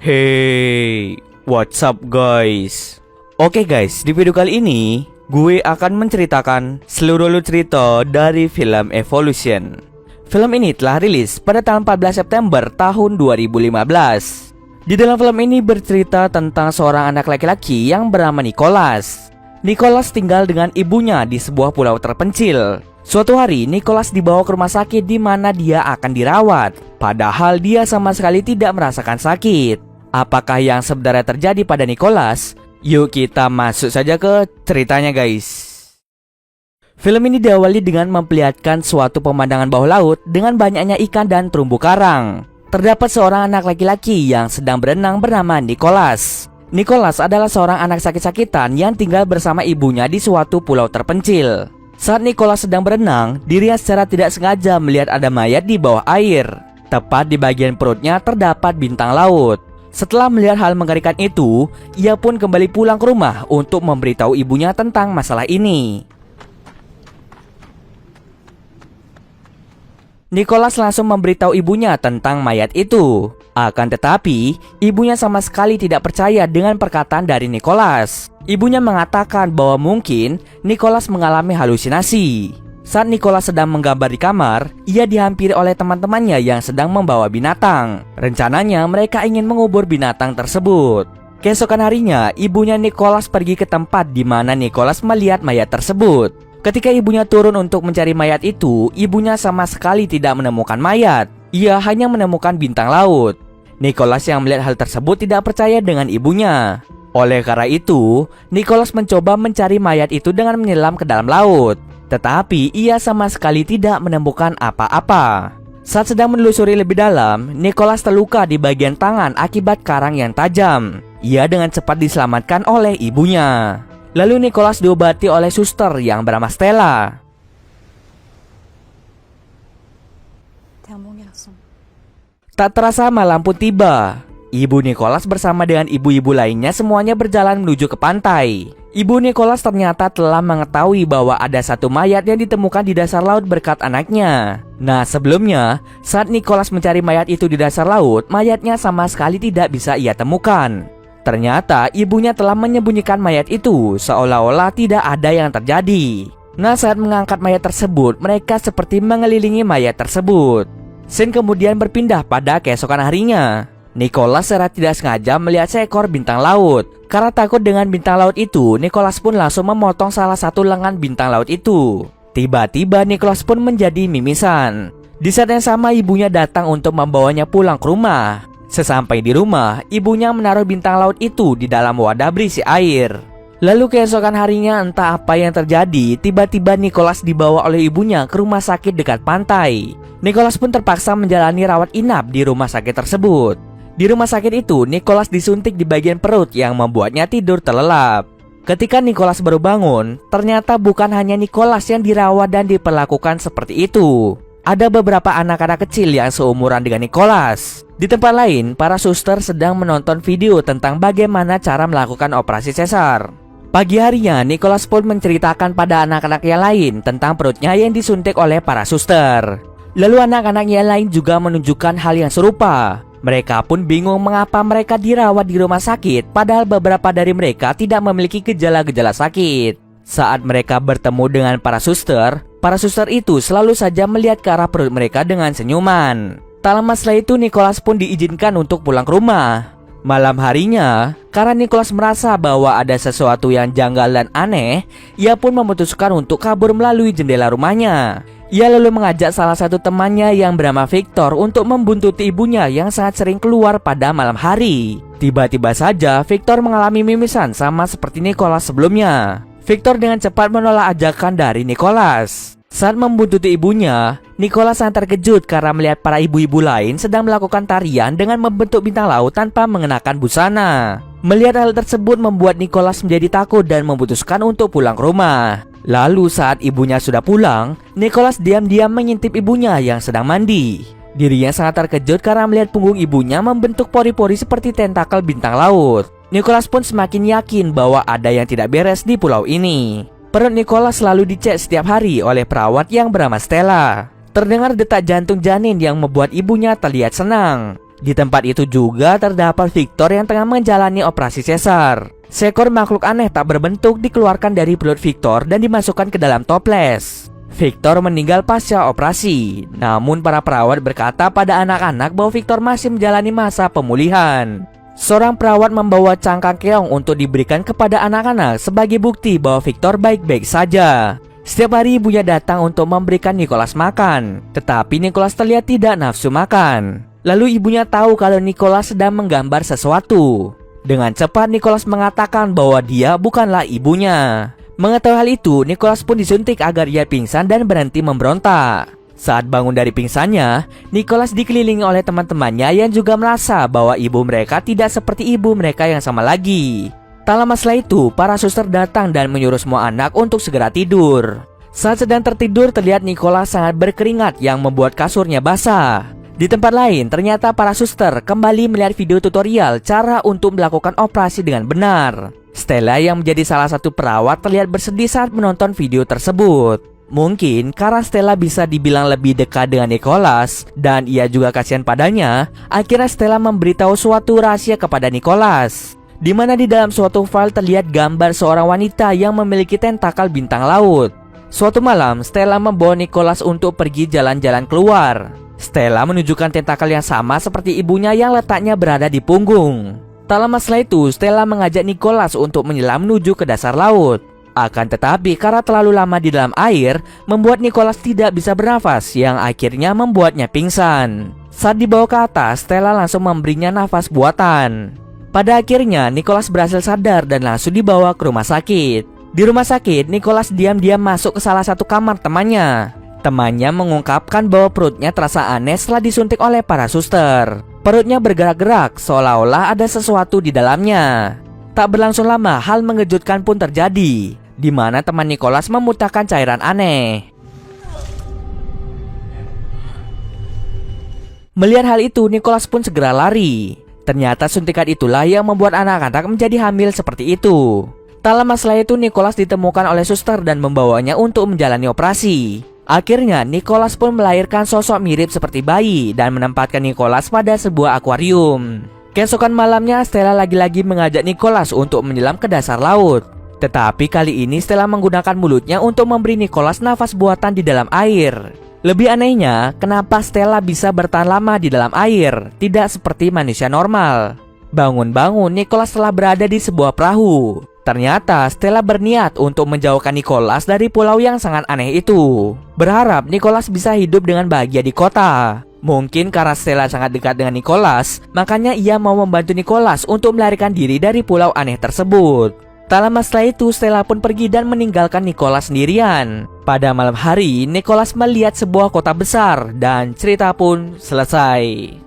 Hey, what's up guys? Oke guys, di video kali ini gue akan menceritakan seluruh cerita dari film Evolution. Film ini telah rilis pada tanggal 14 September tahun 2015. Di dalam film ini bercerita tentang seorang anak laki-laki yang bernama Nicholas. Nicholas tinggal dengan ibunya di sebuah pulau terpencil. Suatu hari, Nicholas dibawa ke rumah sakit di mana dia akan dirawat. Padahal dia sama sekali tidak merasakan sakit. Apakah yang sebenarnya terjadi pada Nicholas? Yuk kita masuk saja ke ceritanya guys. Film ini diawali dengan memperlihatkan suatu pemandangan bawah laut dengan banyaknya ikan dan terumbu karang. Terdapat seorang anak laki-laki yang sedang berenang bernama Nicholas. Nicholas adalah seorang anak sakit-sakitan yang tinggal bersama ibunya di suatu pulau terpencil. Saat Nicholas sedang berenang, dirinya secara tidak sengaja melihat ada mayat di bawah air. Tepat di bagian perutnya terdapat bintang laut. Setelah melihat hal mengerikan itu, ia pun kembali pulang ke rumah untuk memberitahu ibunya tentang masalah ini. Nicholas langsung memberitahu ibunya tentang mayat itu. Akan tetapi, ibunya sama sekali tidak percaya dengan perkataan dari Nicholas. Ibunya mengatakan bahwa mungkin Nicholas mengalami halusinasi. Saat Nicholas sedang menggambar di kamar, ia dihampiri oleh teman-temannya yang sedang membawa binatang. Rencananya mereka ingin mengubur binatang tersebut. Keesokan harinya, ibunya Nicholas pergi ke tempat di mana Nicholas melihat mayat tersebut. Ketika ibunya turun untuk mencari mayat itu, ibunya sama sekali tidak menemukan mayat. Ia hanya menemukan bintang laut. Nicholas yang melihat hal tersebut tidak percaya dengan ibunya. Oleh karena itu, Nicholas mencoba mencari mayat itu dengan menyelam ke dalam laut. Tetapi ia sama sekali tidak menemukan apa-apa. Saat sedang menelusuri lebih dalam, Nicholas terluka di bagian tangan akibat karang yang tajam. Ia dengan cepat diselamatkan oleh ibunya. Lalu Nicholas diobati oleh suster yang bernama Stella. Tak terasa malam pun tiba. Ibu Nicholas bersama dengan ibu-ibu lainnya semuanya berjalan menuju ke pantai. Ibu Nicholas ternyata telah mengetahui bahwa ada satu mayat yang ditemukan di dasar laut berkat anaknya. Nah sebelumnya, saat Nicholas mencari mayat itu di dasar laut, mayatnya sama sekali tidak bisa ia temukan. Ternyata ibunya telah menyembunyikan mayat itu seolah-olah tidak ada yang terjadi. Nah saat mengangkat mayat tersebut, mereka seperti mengelilingi mayat tersebut. Scene kemudian berpindah pada keesokan harinya. Nicholas secara tidak sengaja melihat seekor bintang laut. Karena takut dengan bintang laut itu, Nicholas pun langsung memotong salah satu lengan bintang laut itu. Tiba-tiba Nicholas pun menjadi mimisan. Di saat yang sama ibunya datang untuk membawanya pulang ke rumah. Sesampai di rumah, ibunya menaruh bintang laut itu di dalam wadah berisi air. Lalu keesokan harinya entah apa yang terjadi, tiba-tiba Nicholas dibawa oleh ibunya ke rumah sakit dekat pantai. Nicholas pun terpaksa menjalani rawat inap di rumah sakit tersebut. Di rumah sakit itu, Nicholas disuntik di bagian perut yang membuatnya tidur terlelap. Ketika Nicholas baru bangun, ternyata bukan hanya Nicholas yang dirawat dan diperlakukan seperti itu. Ada beberapa anak-anak kecil yang seumuran dengan Nicholas. Di tempat lain, para suster sedang menonton video tentang bagaimana cara melakukan operasi sesar. Pagi harinya, Nicholas pun menceritakan pada anak-anak yang lain tentang perutnya yang disuntik oleh para suster. Lalu anak-anak yang lain juga menunjukkan hal yang serupa. Mereka pun bingung mengapa mereka dirawat di rumah sakit, padahal beberapa dari mereka tidak memiliki gejala-gejala sakit. Saat mereka bertemu dengan para suster itu selalu saja melihat ke arah perut mereka dengan senyuman. Tak lama setelah itu, Nicholas pun diizinkan untuk pulang ke rumah. Malam harinya, karena Nicholas merasa bahwa ada sesuatu yang janggal dan aneh, ia pun memutuskan untuk kabur melalui jendela rumahnya. Ia lalu mengajak salah satu temannya yang bernama Victor untuk membuntuti ibunya yang sangat sering keluar pada malam hari. Tiba-tiba saja Victor mengalami mimisan sama seperti Nicholas sebelumnya. Victor dengan cepat menolak ajakan dari Nicholas. Saat membuntuti ibunya, Nicholas sangat terkejut karena melihat para ibu-ibu lain sedang melakukan tarian dengan membentuk bintang laut tanpa mengenakan busana. Melihat hal tersebut membuat Nicholas menjadi takut dan memutuskan untuk pulang ke rumah. Lalu saat ibunya sudah pulang, Nicholas diam-diam mengintip ibunya yang sedang mandi. Dirinya sangat terkejut karena melihat punggung ibunya membentuk pori-pori seperti tentakel bintang laut. Nicholas pun semakin yakin bahwa ada yang tidak beres di pulau ini. Perut Nicholas selalu dicek setiap hari oleh perawat yang bernama Stella. Terdengar detak jantung janin yang membuat ibunya terlihat senang. Di tempat itu juga terdapat Victor yang tengah menjalani operasi sesar. Seekor makhluk aneh tak berbentuk dikeluarkan dari perut Victor dan dimasukkan ke dalam toples. Victor meninggal pasca operasi. Namun para perawat berkata pada anak-anak bahwa Victor masih menjalani masa pemulihan. Seorang perawat membawa cangkang keong untuk diberikan kepada anak-anak sebagai bukti bahwa Victor baik-baik saja. Setiap hari ibunya datang untuk memberikan Nicholas makan, tetapi Nicholas terlihat tidak nafsu makan. Lalu ibunya tahu kalau Nicholas sedang menggambar sesuatu. Dengan cepat Nicholas mengatakan bahwa dia bukanlah ibunya. Mengetahui hal itu, Nicholas pun disuntik agar ia pingsan dan berhenti memberontak. Saat bangun dari pingsannya, Nicholas dikelilingi oleh teman-temannya yang juga merasa bahwa ibu mereka tidak seperti ibu mereka yang sama lagi. Tak lama setelah itu, para suster datang dan menyuruh semua anak untuk segera tidur. Saat sedang tertidur, terlihat Nicholas sangat berkeringat yang membuat kasurnya basah. Di tempat lain, ternyata para suster kembali melihat video tutorial cara untuk melakukan operasi dengan benar. Stella yang menjadi salah satu perawat terlihat bersedih saat menonton video tersebut. Mungkin karena Stella bisa dibilang lebih dekat dengan Nicholas dan ia juga kasihan padanya, akhirnya Stella memberitahu suatu rahasia kepada Nicholas, di mana di dalam suatu file terlihat gambar seorang wanita yang memiliki tentakel bintang laut. Suatu malam, Stella membawa Nicholas untuk pergi jalan-jalan keluar. Stella menunjukkan tentakel yang sama seperti ibunya yang letaknya berada di punggung. Tak lama setelah itu, Stella mengajak Nicholas untuk menyelam menuju ke dasar laut. Akan tetapi karena terlalu lama di dalam air, membuat Nicholas tidak bisa bernafas yang akhirnya membuatnya pingsan. Saat dibawa ke atas, Stella langsung memberinya nafas buatan. Pada akhirnya, Nicholas berhasil sadar dan langsung dibawa ke rumah sakit. Di rumah sakit, Nicholas diam-diam masuk ke salah satu kamar temannya. Temannya mengungkapkan bahwa perutnya terasa aneh setelah disuntik oleh para suster. Perutnya bergerak-gerak seolah-olah ada sesuatu di dalamnya. Tak berlangsung lama, hal mengejutkan pun terjadi, di mana teman Nicholas memuntahkan cairan aneh. Melihat hal itu, Nicholas pun segera lari. Ternyata suntikan itulah yang membuat anak-anak menjadi hamil seperti itu. Tak lama setelah itu, Nicholas ditemukan oleh suster dan membawanya untuk menjalani operasi. Akhirnya, Nicholas pun melahirkan sosok mirip seperti bayi dan menempatkan Nicholas pada sebuah akuarium. Keesokan malamnya, Stella lagi-lagi mengajak Nicholas untuk menyelam ke dasar laut. Tetapi kali ini Stella menggunakan mulutnya untuk memberi Nicholas nafas buatan di dalam air. Lebih anehnya, kenapa Stella bisa bertahan lama di dalam air, tidak seperti manusia normal. Bangun-bangun, Nicholas telah berada di sebuah perahu. Ternyata Stella berniat untuk menjauhkan Nicholas dari pulau yang sangat aneh itu, berharap Nicholas bisa hidup dengan bahagia di kota. Mungkin karena Stella sangat dekat dengan Nicholas, makanya ia mau membantu Nicholas untuk melarikan diri dari pulau aneh tersebut. Tak lama setelah itu, Stella pun pergi dan meninggalkan Nicholas sendirian. Pada malam hari, Nicholas melihat sebuah kota besar dan cerita pun selesai.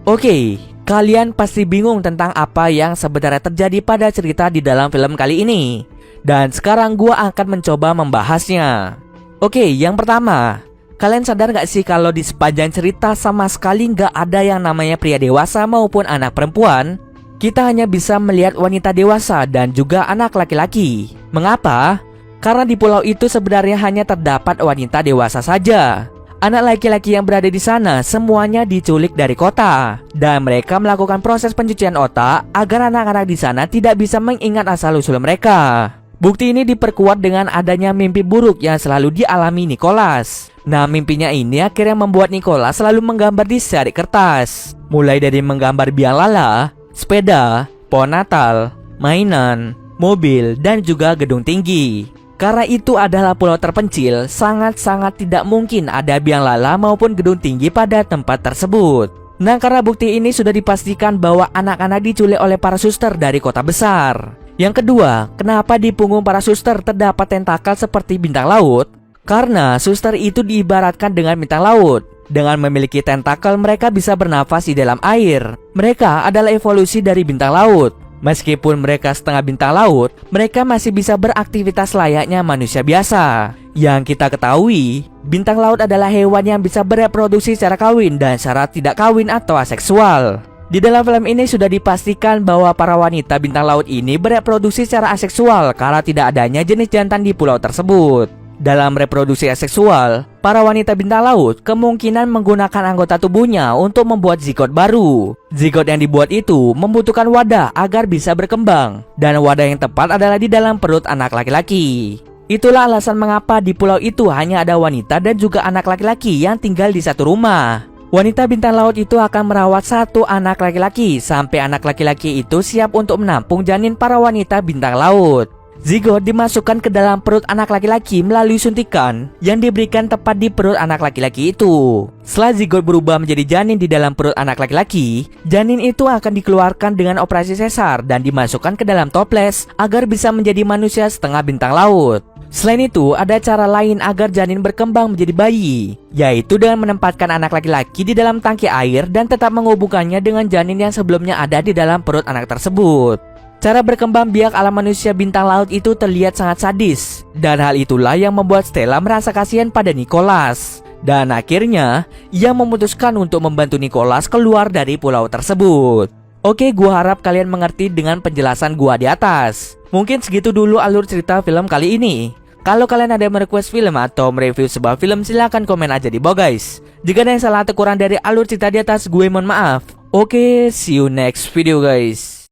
Oke, kalian pasti bingung tentang apa yang sebenarnya terjadi pada cerita di dalam film kali ini. Dan sekarang gua akan mencoba membahasnya. Oke, yang pertama, kalian sadar gak sih kalau di sepanjang cerita sama sekali gak ada yang namanya pria dewasa maupun anak perempuan? Kita hanya bisa melihat wanita dewasa dan juga anak laki-laki. Mengapa? Karena di pulau itu sebenarnya hanya terdapat wanita dewasa saja. Anak laki-laki yang berada di sana semuanya diculik dari kota, dan mereka melakukan proses pencucian otak agar anak-anak di sana tidak bisa mengingat asal-usul mereka. Bukti ini diperkuat dengan adanya mimpi buruk yang selalu dialami Nicholas. Nah, mimpinya ini akhirnya membuat Nicholas selalu menggambar di secarik kertas, mulai dari menggambar biang lala, sepeda, pohon Natal, mainan, mobil, dan juga gedung tinggi. Karena itu adalah pulau terpencil, sangat-sangat tidak mungkin ada biang lala maupun gedung tinggi pada tempat tersebut. Nah, karena bukti ini sudah dipastikan bahwa anak-anak diculik oleh para suster dari kota besar. Yang kedua, kenapa di punggung para suster terdapat tentakel seperti bintang laut? Karena suster itu diibaratkan dengan bintang laut. Dengan memiliki tentakel, mereka bisa bernafas di dalam air. Mereka adalah evolusi dari bintang laut. Meskipun mereka setengah bintang laut, mereka masih bisa beraktivitas layaknya manusia biasa. Yang kita ketahui, bintang laut adalah hewan yang bisa bereproduksi secara kawin dan secara tidak kawin atau aseksual. Di dalam film ini sudah dipastikan bahwa para wanita bintang laut ini bereproduksi secara aseksual karena tidak adanya jenis jantan di pulau tersebut. Dalam reproduksi aseksual, para wanita bintang laut kemungkinan menggunakan anggota tubuhnya untuk membuat zigot baru. Zigot yang dibuat itu membutuhkan wadah agar bisa berkembang, dan wadah yang tepat adalah di dalam perut anak laki-laki. Itulah alasan mengapa di pulau itu hanya ada wanita dan juga anak laki-laki yang tinggal di satu rumah. Wanita bintang laut itu akan merawat satu anak laki-laki sampai anak laki-laki itu siap untuk menampung janin para wanita bintang laut. Zigot dimasukkan ke dalam perut anak laki-laki melalui suntikan yang diberikan tepat di perut anak laki-laki itu. Setelah zigot berubah menjadi janin di dalam perut anak laki-laki, janin itu akan dikeluarkan dengan operasi sesar dan dimasukkan ke dalam toples agar bisa menjadi manusia setengah bintang laut. Selain itu, ada cara lain agar janin berkembang menjadi bayi, yaitu dengan menempatkan anak laki-laki di dalam tangki air dan tetap menghubungkannya dengan janin yang sebelumnya ada di dalam perut anak tersebut. Cara berkembang biak ala manusia bintang laut itu terlihat sangat sadis, dan hal itulah yang membuat Stella merasa kasihan pada Nicholas. Dan akhirnya, ia memutuskan untuk membantu Nicholas keluar dari pulau tersebut. Oke, gua harap kalian mengerti dengan penjelasan gua di atas. Mungkin segitu dulu alur cerita film kali ini. Kalau kalian ada yang merequest film atau mereview sebuah film, silahkan komen aja di bawah guys. Jika ada yang salah atau kurang dari alur cerita di atas, gue mohon maaf. Oke, see you next video guys.